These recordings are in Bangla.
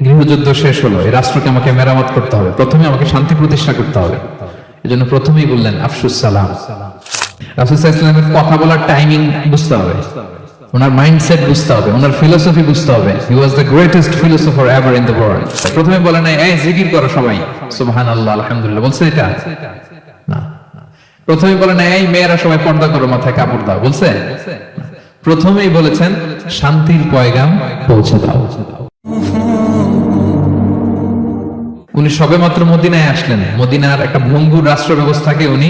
গৃহযুদ্ধ শেষ হলো, এই রাষ্ট্রকে আমাকে মেরামত করতে হবে, প্রথমে আমাকে শান্তি প্রতিষ্ঠা করতে হবে। এজন্য প্রথমেই বললেন আফসুস সালাম। রাসূল সাল্লাল্লাহু আলাইহি ওয়াসাল্লামের কথা বলার টাইমিং বুঝতে হবে, ওনার মাইন্ডসেট বুঝতে হবে, ওনার ফিলোসফি বুঝতে হবে। He was the greatest philosopher ever in the world. প্রথমে বলেন এই জিকির করো সবাই, সুবহানাল্লাহ আলহামদুলিল্লাহ, বলছে এটা না। প্রথমে বলেন এই মেয়েরা সবাই পর্দা করো, মাথায় কাপড় দাও, বলছে? প্রথমেই বলেছেন শান্তির পয়গাম পৌঁছে দাও। উনি সবেমাত্র মদিনায় আসলেন, মদিনার একটা ভঙ্গুর রাষ্ট্র ব্যবস্থাকে উনি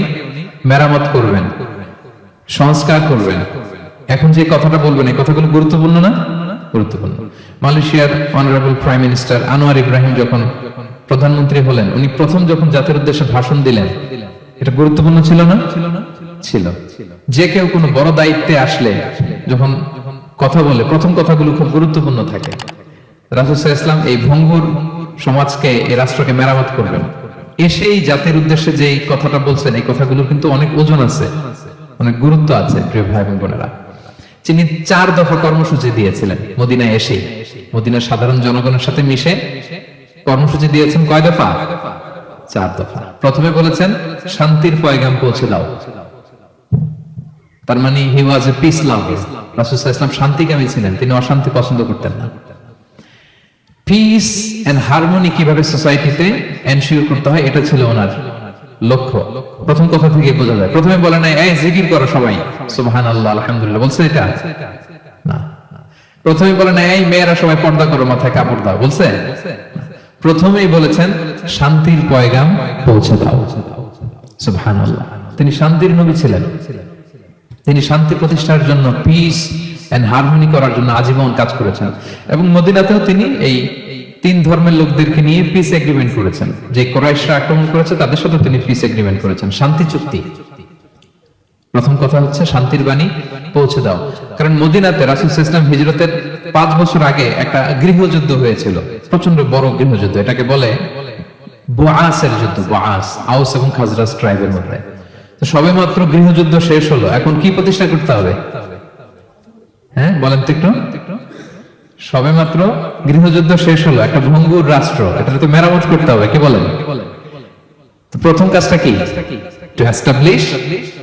মেরামত করবেন, সংস্কার করবেন। এখন যে কথাটা বলবেন, এই কথাগুলো গুরুত্বপূর্ণ না? গুরুত্বপূর্ণ। মালয়েশিয়ার honourable prime minister Anwar Ibrahim যখন প্রধানমন্ত্রী হলেন, উনি প্রথম যখন জাতির উদ্দেশ্যে ভাষণ দিলেন, এটা গুরুত্বপূর্ণ ছিল না? ছিল। যে কেউ কোনো বড় দায়িত্বে আসলে যখন কথা বলে, প্রথম কথাগুলো খুব গুরুত্বপূর্ণ থাকে। রাসূল সাল্লাল্লাহু আলাইহি ওয়াসাল্লাম এই ভঙ্গুর সমাজকে, এই রাষ্ট্রকে মেরামত করবেন। এসেই জাতির উদ্দেশ্যে যে কথাটা বলছেন, এই কথাগুলো কিন্তু অনেক ওজন আছে, অনেক গুরুত্ব আছে। প্রিয় ভাই এবং বোনেরা, তিনি 4 দফা কর্মসূচি দিয়েছিলেন মদিনায় এসে, মদিনার সাধারণ জনগণের সাথে মিশে কর্মসূচি দিয়েছেন। কয় দফা? 4 দফা। প্রথমে বলেছেন শান্তির পয়গাম পৌঁছে দাও। তার মানে হি ওয়াজ এ পিস লাভার। রাসূল সাল্লাল্লাহু আলাইহি ওয়াসাল্লাম শান্তিকামী ছিলেন, তিনি অশান্তি পছন্দ করতেন না। পিস এন্ড হারমোনি কিভাবে সোসাইটিতে এনশিওর করতে হয়, এটা ছিল ওনার লক্ষ্য। প্রথম কথা থেকে বোঝা যায়। প্রথমে বলে নাই এই জিকির করো সবাই, সুবহানাল্লাহ আলহামদুলিল্লাহ, বলছে এটা না। প্রথমে বলে নাই এই মেয়েরা সবাই পর্দা করো, মাথায় কাপড় দাও, বলছে? প্রথমেই বলেছেন শান্তির পয়গাম পৌঁছে দাও। সুবহানাল্লাহ। তিনি শান্তির নবী ছিলেন, তিনি শান্তি প্রতিষ্ঠার জন্য, পিস এন্ড হারমোনি করার জন্য আজীবন কাজ করেছেন। এবং মদিনাতেও তিনি এই 3 ধর্মের লোকদেরকে নিয়ে পিস এগ্রিমেন্ট করেছেন। যে কুরাইশরা আক্রমণ করেছে তাদের সাথে তিনি পিস এগ্রিমেন্ট করেছেন, শান্তি চুক্তি। প্রথম কথা হচ্ছে শান্তির বাণী পৌঁছে দাও। কারণ মদিনাতে রাসূল সাল্লাল্লাহু আলাইহি ওয়াসাল্লাম হিজরতের 5 বছর আগে একটা গৃহযুদ্ধ হয়েছিল, প্রচন্ড বড় গৃহযুদ্ধ। এটাকে বলে বুআসের যুদ্ধ, বুআস, আউস এবং খাজরাজ ট্রাইবের মধ্যে। তো সবেমাত্র গৃহযুদ্ধ শেষ হলো, এখন কি প্রতিষ্ঠা করতে হবে? হ্যাঁ বলেন তো একটু। সবেমাত্র গৃহযুদ্ধ শেষ হলো, একটা ভঙ্গুর রাষ্ট্র, এটা তো মেরামত করতে হবে, কি বলেন? তো প্রথম কাজটা কি? To establish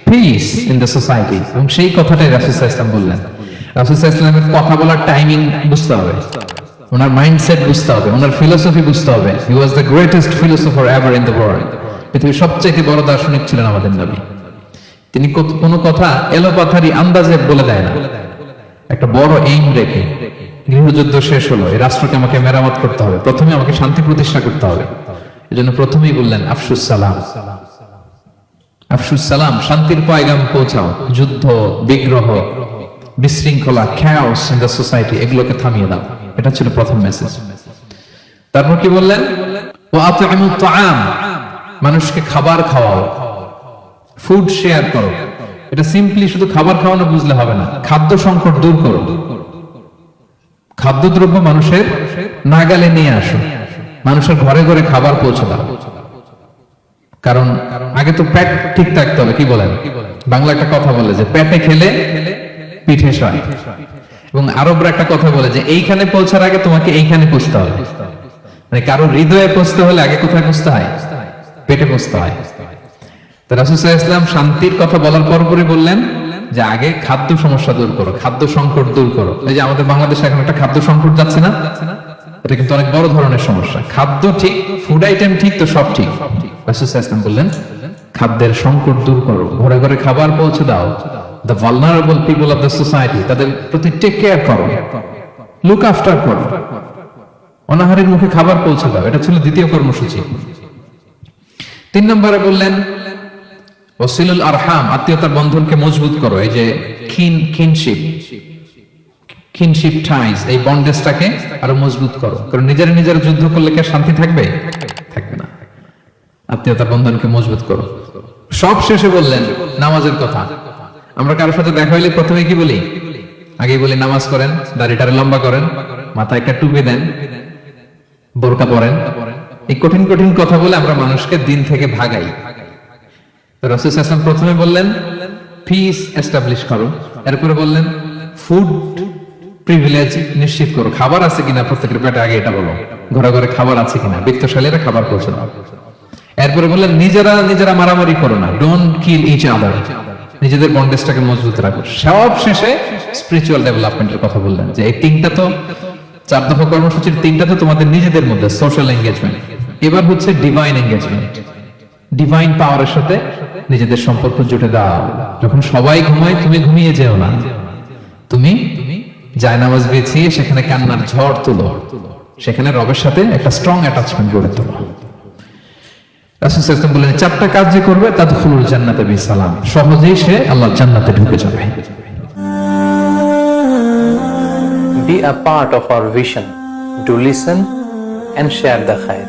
piece in the society. এবং সেই কথাটাই রাসূল সাল্লাল্লাহু আলাইহি ওয়াসাল্লাম বললেন। রাসূল সাল্লাল্লাহু আলাইহি ওয়াসাল্লামের কথা বলার টাইমিং বুঝতে হবে, ওনার মাইন্ডসেট বুঝতে হবে, ওনার ফিলোসফি বুঝতে হবে। He was the greatest philosopher ever in the world. পৃথিবীর সবচেয়ে বড় দার্শনিক ছিলেন আমাদের নবী। তিনি কোনো কথা এলোপাথারি আন্দাজে বলে দেয় না, একটা বড় এইম রেখে। গৃহযুদ্ধ শেষ হলো, এই রাষ্ট্রকে আমাকে মেরামত করতে হবে, প্রথমে আমাকে শান্তি প্রতিষ্ঠা করতে হবে। এজন্য প্রথমেই বললেন আফসুস সালাম। আফসুস সালাম, শান্তির পয়গাম পৌঁছাও। যুদ্ধ, বিগ্রহ, বিশৃঙ্খলা, chaos in the society, এগুলোকে থামিয়ে দাও। এটা ছিল প্রথম মেসেজ। তারপর কি বললেন? ওয়া আত'ইমুত তাআম, মানুষকে খাবার খাওয়াও, ফুড শেয়ার করো। এটা সিম্পলি শুধু খাবার খাওয়ানো বুঝলে হবে না, খাদ্য সংকট দূর করো। খাদ্যদ্রব্য মানুষের নাগালে নিয়ে আসো, মানুষের ঘরে ঘরে খাবার পৌঁছে দাও। কারণ আগে তো পেট ঠিক থাকতে হবে, কি বলেন? বাংলা একটা কথা বলে যে পেটে খেলে পিঠে সয়। এবং আরবরা একটা কথা বলে যে এইখানে পৌঁছার আগে তোমাকে এইখানে পৌঁছতে হবে। মানে কারো হৃদয়ে পৌঁছতে হলে আগে কোথায় পৌঁছতে হয়? পেটে পৌঁছতে হয়। তো রাসূল সাল্লাল্লাহু আলাইহি ওয়াসাল্লাম শান্তির কথা বলার পরপরই বললেন যে আগে খাদ্য সমস্যা দূর করো, খাদ্য সংকট দূর করো। এই যে আমাদের বাংলাদেশে এখন একটা খাদ্য সংকট যাচ্ছে না, এটা কিন্তু অনেক বড় ধরনের সমস্যা। খাদ্য ঠিক, ফুড আইটেম ঠিক, তো সব ঠিক। রাসূল সাল্লাল্লাহু আলাইহি ওয়াসাল্লাম বললেন খাদ্যের সংকট দূর করো, ঘরে ঘরে খাবার পৌঁছে দাও। The vulnerable people of the society, তাদের প্রতি টেক কেয়ার করো, লুক আফটার করো, অনাহারের মুখে খাবার পৌঁছে দাও। এটা ছিল দ্বিতীয় কর্মসূচি। 3 নম্বরে বললেন ওয়াসিলুল আরহাম, আত্মীয়তার বন্ধনকে মজবুত করো। এই যে কিনশিপ টাইজ, এই বন্ডেজটাকে আরো মজবুত করো। কারণ নিজেরা যুদ্ধ করলে কি শান্তি থাকবে? থাকবে না। আত্মীয়তার বন্ধনকে মজবুত করো। সব শেষে বললেন নামাজের কথা। আমরা কারোর সাথে দেখা হইলে প্রথমে কি বলি? আগে বলি নামাজ করেন, দাড়িটারে লম্বা করেন, মাথায় একটা টুপি দেন, বোরকা পরেন। এই কঠিন কঠিন কথা বলে আমরা মানুষকে দিন থেকে ভাগাই। রাসূল সাল্লাল্লাহু আলাইহি ওয়াসাল্লাম প্রথমে বললেন পিস এস্টাবলিশ করো, এরপরে বললেন ফুড প্রিভিলেজ নিশ্চিত করো, খাবার আছে কিনা প্রত্যেকের পেটে, আগে এটা বলো। ঘরে ঘরে খাবার আছে কিনা, বৃত্তশালীরা খাবার পৌঁছে দাও। এরপরে বললেন নিজেরা মারামারি করো না, ডোন্ট কিল ইচ আদার, নিজেদের বন্ডেজটাকে মজবুত রাখো। সব শেষে স্পিরিচুয়াল ডেভেলপমেন্টের কথা বললেন, যে এই তিনটা তো 4 দফা কর্মসূচির 3টা তো তোমাদের নিজেদের মধ্যে সোশ্যাল এঙ্গেজমেন্ট, এবার হচ্ছে ডিভাইন এঙ্গেজমেন্ট। ডিভাইন পাওয়ারের সাথে নিজেদের সম্পর্ক জুটে দাও। যখন সবাই ঘুমায় তুমি ঘুমিয়ে যেও না, তুমি জায়নামাজ বিছিয়ে সেখানে কান্নার ঝড় তুলো, সেখানে রবের সাথে একটা স্ট্রং অ্যাটাচমেন্ট গড়ে তোলো। রাসূল সাল্লাল্লাহু আলাইহি ওয়াসাল্লাম বলেন 4টা কাজ যে করবে তাদখুলুল জান্নাতে বিসালাম, সহজেই সে আল্লাহর জান্নাতে ঢুকে যাবে। Be a part of our vision. Do listen and share the khair.